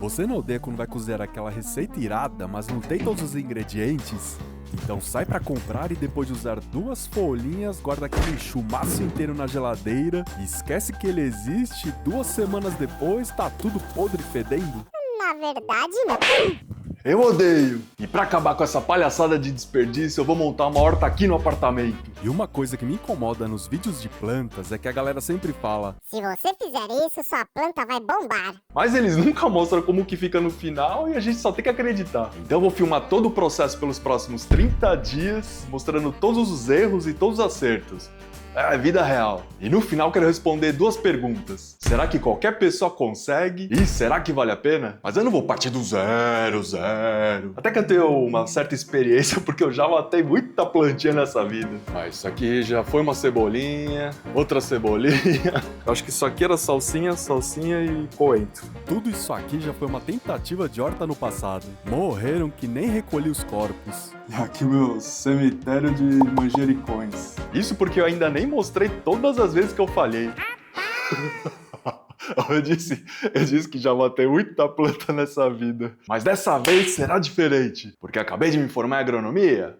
Você não odeia quando vai cozinhar aquela receita irada, mas não tem todos os ingredientes? Então sai pra comprar e depois de usar 2 folhinhas, guarda aquele chumaço inteiro na geladeira e esquece que ele existe e 2 semanas depois tá tudo podre e fedendo? Na verdade, não. Eu odeio! E pra acabar com essa palhaçada de desperdício, eu vou montar uma horta aqui no apartamento. E uma coisa que me incomoda nos vídeos de plantas é que a galera sempre fala: Se você fizer isso, sua planta vai bombar. Mas eles nunca mostram como que fica no final e a gente só tem que acreditar. Então eu vou filmar todo o processo pelos próximos 30 dias, mostrando todos os erros e todos os acertos. É vida real. E no final quero responder 2 perguntas. Será que qualquer pessoa consegue? E será que vale a pena? Mas eu não vou partir do zero. Até que eu tenho uma certa experiência, porque eu já matei muita plantinha nessa vida. Mas isso aqui já foi uma cebolinha, outra cebolinha. Eu acho que isso aqui era salsinha e coentro. tudo isso aqui já foi uma tentativa de horta no passado. Morreram que nem recolhi os corpos. E aqui o meu cemitério de manjericões. Isso porque eu ainda nem mostrei todas as vezes que eu falhei. Eu disse que já matei muita planta nessa vida. Mas dessa vez será diferente. Porque acabei de me formar em agronomia.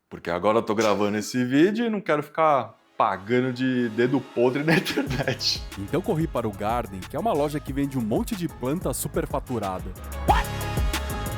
Porque agora eu tô gravando esse vídeo e não quero ficar pagando de dedo podre na internet. Então corri para o Garden, que é uma loja que vende um monte de planta superfaturada.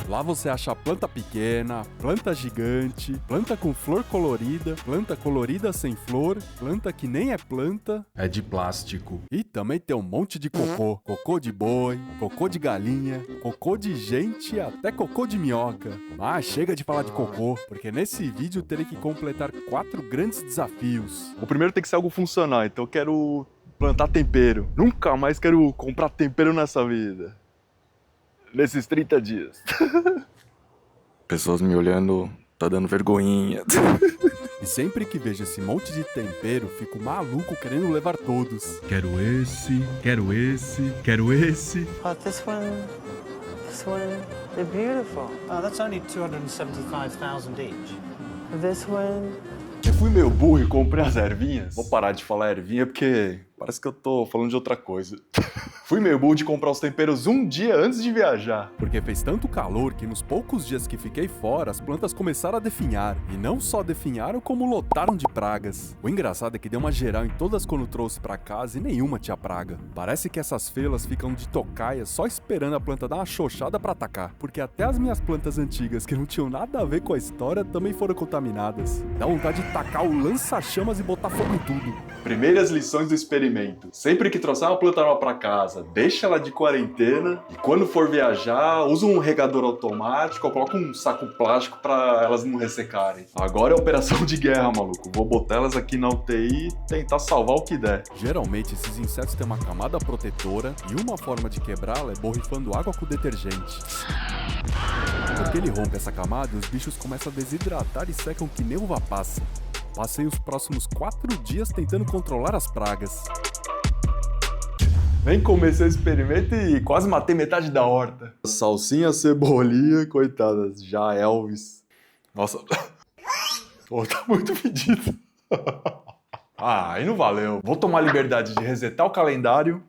Lá você acha planta pequena, planta gigante, planta com flor colorida, planta colorida sem flor, planta que nem é planta, É de plástico. e também tem um monte de cocô. Cocô de boi, cocô de galinha, cocô de gente e até cocô de minhoca. Mas chega de falar de cocô, porque nesse vídeo eu terei que completar 4 grandes desafios. O primeiro tem que ser algo funcional, então eu quero plantar tempero. Nunca mais quero comprar tempero nessa vida. Nesses 30 dias. Pessoas me olhando, tá dando vergonhinha. E sempre que vejo esse monte de tempero, fico maluco querendo levar todos. Quero esse, quero esse, quero esse. Oh, this one, they're beautiful. Oh, that's only 275,000 each. This one, Eu fui meio burro e comprei as ervinhas. Vou parar de falar ervinha porque parece que eu tô falando de outra coisa. Fui meio burro de comprar os temperos um dia antes de viajar. Porque fez tanto calor que nos poucos dias que fiquei fora, as plantas começaram a definhar. E não só definharam, como lotaram de pragas. O engraçado é que deu uma geral em todas quando trouxe pra casa e nenhuma tinha praga. Parece que essas felas ficam de tocaia só esperando a planta dar uma xoxada pra atacar. Porque até as minhas plantas antigas, que não tinham nada a ver com a história, também foram contaminadas. Dá vontade de tacar o lança-chamas e botar fogo em tudo. Primeiras lições do experimento. Sempre que trouxer uma planta nova pra casa, deixa ela de quarentena e quando for viajar, usa um regador automático ou coloca um saco plástico pra elas não ressecarem. Agora é operação de guerra, maluco. Vou botar elas aqui na UTI e tentar salvar o que der. Geralmente esses insetos têm uma camada protetora e uma forma de quebrá-la é borrifando água com detergente. Porque ele rompe essa camada e os bichos começam a desidratar e secam que nem uva passa. Passei os próximos 4 dias tentando controlar as pragas. Nem comecei o experimento e quase matei metade da horta. Salsinha, cebolinha, coitadas, já Elvis. Nossa, pô, tá muito fedido. Ah, aí não valeu. Vou tomar a liberdade de resetar o calendário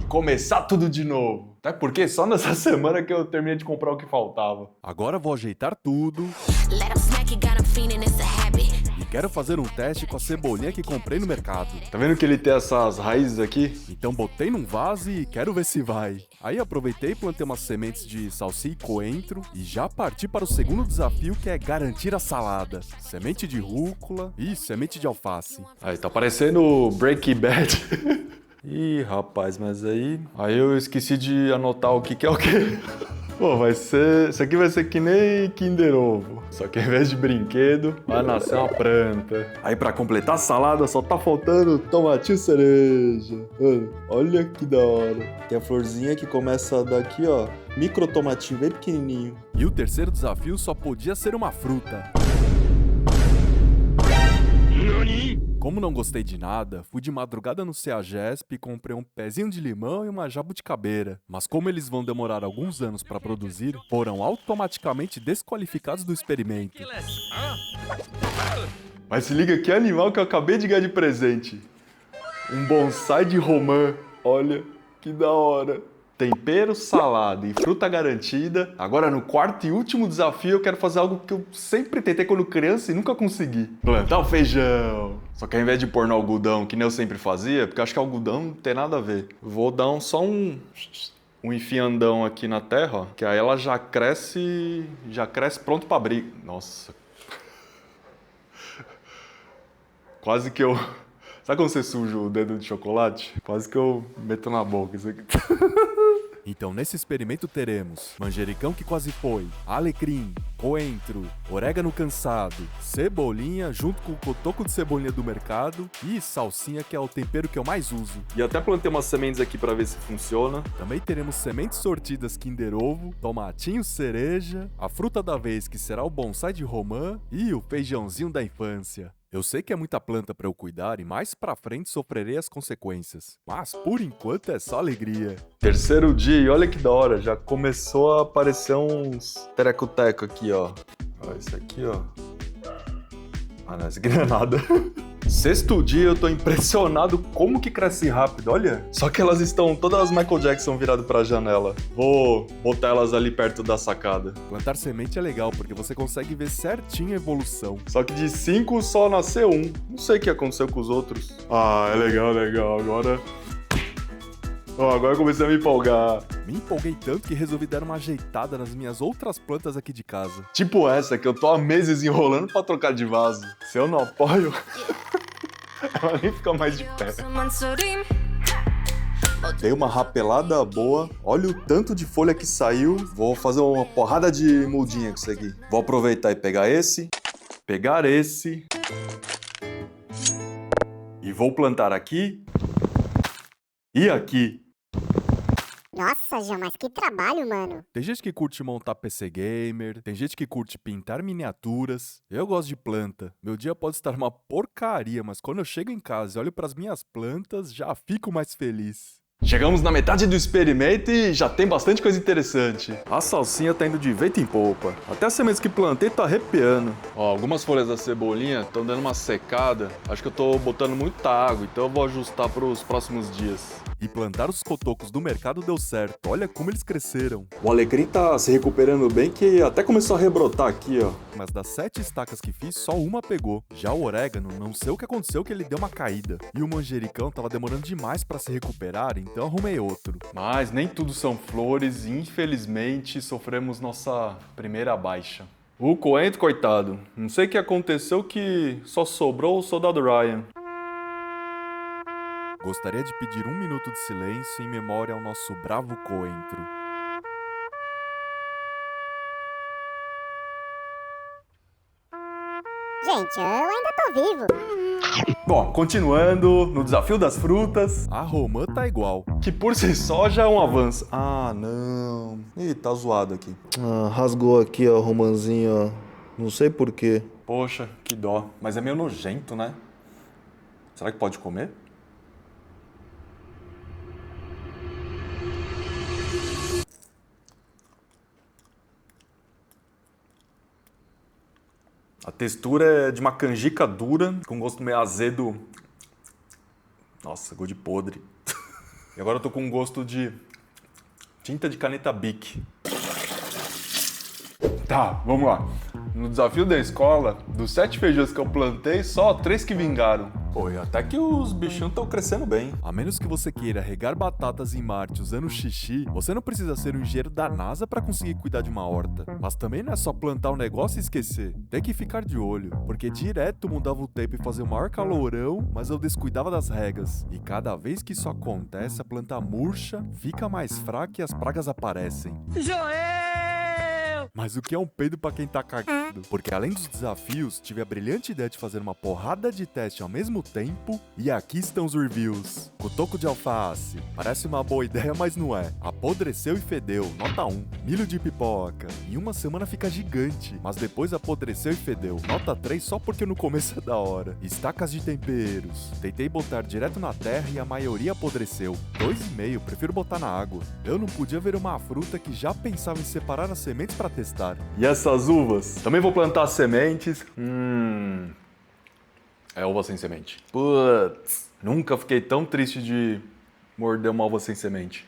e começar tudo de novo. Até porque só nessa semana que eu terminei de comprar o que faltava. Agora vou ajeitar tudo e quero fazer um teste com a cebolinha que comprei no mercado. Tá vendo que ele tem essas raízes aqui? Então botei num vaso e quero ver se vai. Aí aproveitei e plantei umas sementes de salsinha e coentro e já parti para o segundo desafio, que é garantir a salada. Semente de rúcula e semente de alface. Aí, tá parecendo Breaking Bad. Ih, rapaz, mas aí eu esqueci de anotar o que é o quê. Pô, isso aqui vai ser que nem Kinder Ovo. Só que ao invés de brinquedo, vai nascer uma planta. Aí pra completar a salada só tá faltando tomatinho cereja. Mano, olha que da hora. Tem a florzinha que começa daqui, ó. Micro tomatinho bem pequenininho. E o terceiro desafio só podia ser uma fruta. Como não gostei de nada, fui de madrugada no CEAGESP e comprei um pezinho de limão e uma jabuticabeira. Mas como eles vão demorar alguns anos para produzir, foram automaticamente desqualificados do experimento. Mas se liga que animal que eu acabei de ganhar de presente. Um bonsai de romã. Olha, que da hora. tempero, salada e fruta garantida. Agora, no quarto e último desafio, eu quero fazer algo que eu sempre tentei quando criança e nunca consegui. Plantar o feijão. Só que ao invés de pôr no algodão, que nem eu sempre fazia, porque eu acho que algodão não tem nada a ver. Vou dar só um enfiandão aqui na terra, ó, que aí ela já cresce pronto pra abrir. Nossa. Quase que eu... Sabe quando você suja o dedo de chocolate? Quase que eu meto na boca isso aqui. Então, nesse experimento teremos manjericão que quase foi, alecrim, coentro, orégano cansado, cebolinha junto com o cotoco de cebolinha do mercado e salsinha, que é o tempero que eu mais uso. E até plantei umas sementes aqui pra ver se funciona. Também teremos sementes sortidas Kinder Ovo, tomatinho cereja, a fruta da vez que será o bonsai de romã e o feijãozinho da infância. Eu sei que é muita planta pra eu cuidar e mais pra frente sofrerei as consequências, mas por enquanto é só alegria. Terceiro dia e olha que da hora, já começou a aparecer uns tereco-teco aqui, ó. Ó, esse aqui, ó. Ah, não, esse aqui não é nada. Sexto dia, eu tô impressionado como que cresce rápido, olha. Só que elas estão todas Michael Jackson virado pra janela. Vou botar elas ali perto da sacada. Plantar semente é legal porque você consegue ver certinho a evolução. Só que de 5 só nasceu um. Não sei o que aconteceu com os outros. Ah, é legal, legal. Agora... Ó, agora eu comecei a me empolgar. Me empolguei tanto que resolvi dar uma ajeitada nas minhas outras plantas aqui de casa. Tipo essa, que eu tô há meses enrolando pra trocar de vaso. Se eu não apoio, ela nem fica mais de pé. Dei uma rapelada boa. Olha o tanto de folha que saiu. Vou fazer uma porrada de mudinha com isso aqui. Vou aproveitar e pegar esse. Pegar esse. E vou plantar aqui. E aqui. Nossa, João, mas que trabalho, mano. Tem gente que curte montar PC gamer, tem gente que curte pintar miniaturas. Eu gosto de planta. Meu dia pode estar uma porcaria, mas quando eu chego em casa e olho pras minhas plantas, já fico mais feliz. Chegamos na metade do experimento e já tem bastante coisa interessante. A salsinha tá indo de vento em popa. Até as sementes que plantei tá arrepiando. Ó, algumas folhas da cebolinha estão dando uma secada. Acho que eu tô botando muita água, então eu vou ajustar pros próximos dias. E plantar os cotocos do mercado deu certo. Olha como eles cresceram. O alecrim tá se recuperando bem, que até começou a rebrotar aqui, ó. Mas das 7 estacas que fiz, só uma pegou. Já o orégano, não sei o que aconteceu que ele deu uma caída. E o manjericão tava demorando demais pra se recuperar, então arrumei outro. Mas nem tudo são flores e infelizmente sofremos nossa primeira baixa. O coentro, coitado. Não sei o que aconteceu que só sobrou o soldado Ryan. Gostaria de pedir 1 minuto de silêncio em memória ao nosso bravo coentro. Gente, eu ainda tô vivo. Bom, continuando no desafio das frutas, A romã tá igual. que por si só já é um avanço. Ah, não. Ih, tá zoado aqui. Ah, rasgou aqui, ó, o romãzinho, ó. Não sei porquê. Poxa, que dó. Mas é meio nojento, né? Será que pode comer? A textura é de uma canjica dura, com gosto meio azedo. Nossa, gosto de podre. E agora eu tô com um gosto de tinta de caneta Bic. Tá, vamos lá. No desafio da escola, dos 7 feijões que eu plantei, só 3 que vingaram. Pô, e até que os bichinhos estão crescendo bem. A menos que você queira regar batatas em Marte usando xixi, você não precisa ser um engenheiro da NASA pra conseguir cuidar de uma horta. Mas também não é só plantar um negócio e esquecer. Tem que ficar de olho, porque direto mudava o tempo e fazia o maior calorão, mas eu descuidava das regas. E cada vez que isso acontece, a planta murcha, fica mais fraca e as pragas aparecem. Mas o que é um peido pra quem tá cagado? Porque além dos desafios, tive a brilhante ideia de fazer uma porrada de teste ao mesmo tempo, e aqui estão os reviews. Cotoco de alface. Parece uma boa ideia, mas não é. Apodreceu e fedeu, nota 1. Milho de pipoca. Em uma semana fica gigante, mas depois apodreceu e fedeu, nota 3 só porque no começo é da hora. Estacas de temperos. Tentei botar direto na terra e a maioria apodreceu. 2,5, prefiro botar na água. Eu não podia ver uma fruta que já pensava em separar as sementes pra testar. E essas uvas? Também vou plantar sementes. É uva sem semente. Putz, nunca fiquei tão triste de morder uma uva sem semente.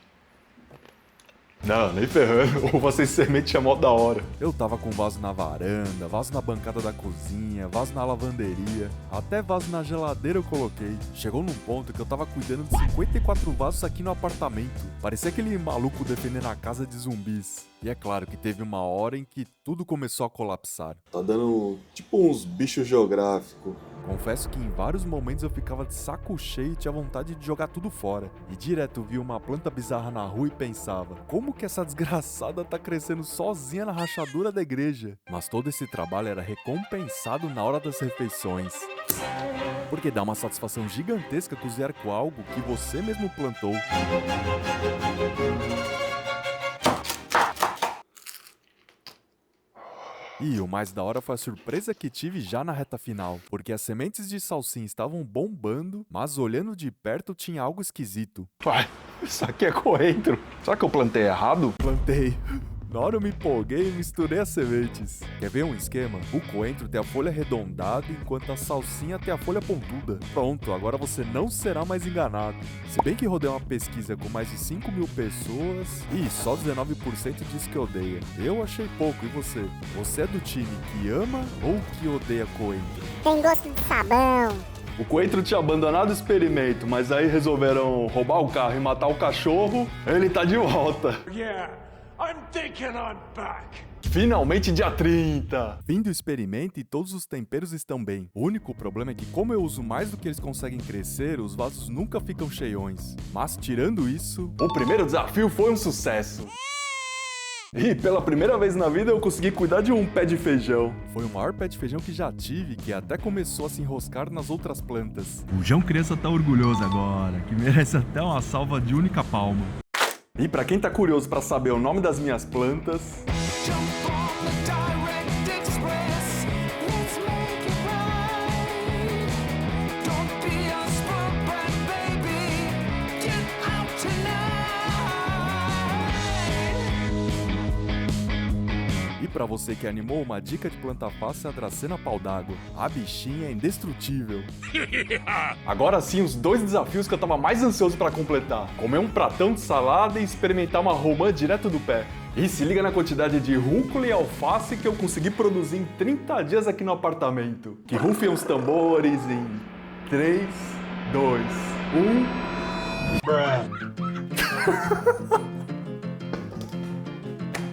Não, nem ferrando. Uva sem semente é mó da hora. Eu tava com vaso na varanda, vaso na bancada da cozinha, vaso na lavanderia, até vaso na geladeira eu coloquei. Chegou num ponto que eu tava cuidando de 54 vasos aqui no apartamento. Parecia aquele maluco defendendo a casa de zumbis. E é claro que teve uma hora em que tudo começou a colapsar. Tá dando tipo uns bichos geográficos. Confesso que em vários momentos eu ficava de saco cheio e tinha vontade de jogar tudo fora. E direto via uma planta bizarra na rua e pensava, como que essa desgraçada tá crescendo sozinha na rachadura da igreja? Mas todo esse trabalho era recompensado na hora das refeições. Porque dá uma satisfação gigantesca cozinhar com algo que você mesmo plantou. E o mais da hora foi a surpresa que tive já na reta final, porque as sementes de salsinha estavam bombando, mas olhando de perto tinha algo esquisito. Uai, isso aqui é coentro. Será que eu plantei errado? Plantei. Na hora eu me empolguei e misturei as sementes. Quer ver um esquema? O coentro tem a folha arredondada, enquanto a salsinha tem a folha pontuda. Pronto, agora você não será mais enganado. Se bem que rodei uma pesquisa com mais de 5.000 pessoas e só 19% diz que odeia. Eu achei pouco, e você? Você é do time que ama ou que odeia coentro? Tem gosto de sabão. O coentro tinha abandonado o experimento, mas aí resolveram roubar o carro e matar o cachorro. Ele tá de volta. I'm thinking I'm back. Finalmente dia 30! Fim do experimento e todos os temperos estão bem. O único problema é que, como eu uso mais do que eles conseguem crescer, os vasos nunca ficam cheiões. Mas tirando isso, O primeiro desafio foi um sucesso. E pela primeira vez na vida eu consegui cuidar de um pé de feijão. foi o maior pé de feijão que já tive, que até começou a se enroscar nas outras plantas. O João Criança tá orgulhoso agora, que merece até uma salva de única palma. E pra quem tá curioso pra saber o nome das minhas plantas, E pra você que animou, uma dica de planta fácil é a Dracena pau d'água. A bichinha é indestrutível. agora sim os dois desafios que eu tava mais ansioso pra completar: comer um pratão de salada e experimentar uma romã direto do pé. E se liga na quantidade de rúcula e alface que eu consegui produzir em 30 dias aqui no apartamento. Que rufem os tambores em 3, 2, 1...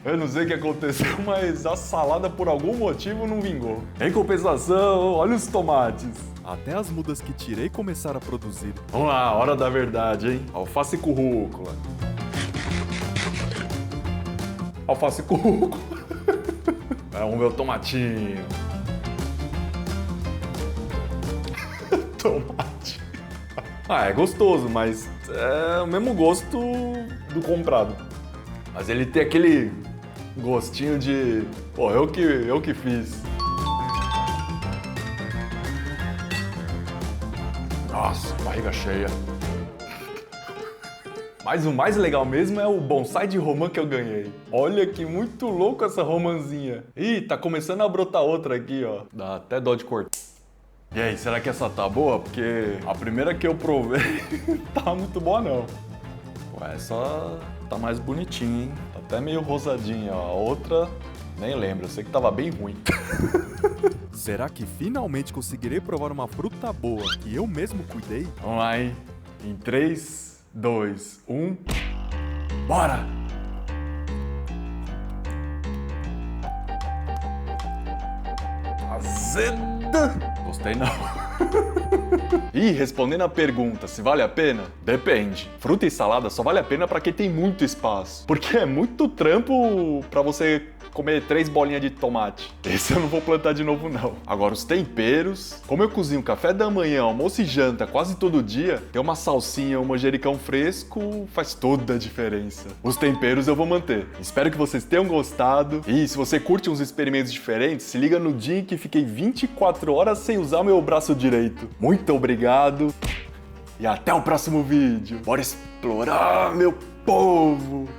Eu não sei o que aconteceu, mas a salada por algum motivo não vingou. Em compensação, olha os tomates. Até as mudas que tirei começaram a produzir. Vamos lá, hora da verdade, hein? Alface com rúcula. Alface com rúcula. Vamos ver o tomatinho. Tomate. Ah, é gostoso, mas é o mesmo gosto do comprado. Mas ele tem aquele gostinho de... Pô, eu que fiz. Nossa, barriga cheia. Mas o mais legal mesmo é o bonsai de romã que eu ganhei. Olha que muito louco essa romãzinha. Ih, tá começando a brotar outra aqui, ó. Dá até dó de cortar. E aí, será que essa tá boa? Porque a primeira que eu provei tá muito boa não. Pô, essa tá mais bonitinha, hein? Tá até meio rosadinha, ó. A outra, nem lembro, eu sei que tava bem ruim. Será que finalmente conseguirei provar uma fruta boa que eu mesmo cuidei? Vamos lá, hein? Em 3, 2, 1... Bora! Azeda! Gostei não. E respondendo a pergunta se vale a pena, depende. Fruta e salada só vale a pena pra quem tem muito espaço. Porque é muito trampo pra você comer 3 bolinhas de tomate. Esse eu não vou plantar de novo não. Agora os temperos, como eu cozinho café da manhã, almoço e janta quase todo dia, ter uma salsinha, um manjericão fresco faz toda a diferença. Os temperos eu vou manter. Espero que vocês tenham gostado. E se você curte uns experimentos diferentes, se liga no dia em que fiquei 24 horas sem usar meu braço direito. Muito obrigado e até o próximo vídeo. Bora explorar, meu povo!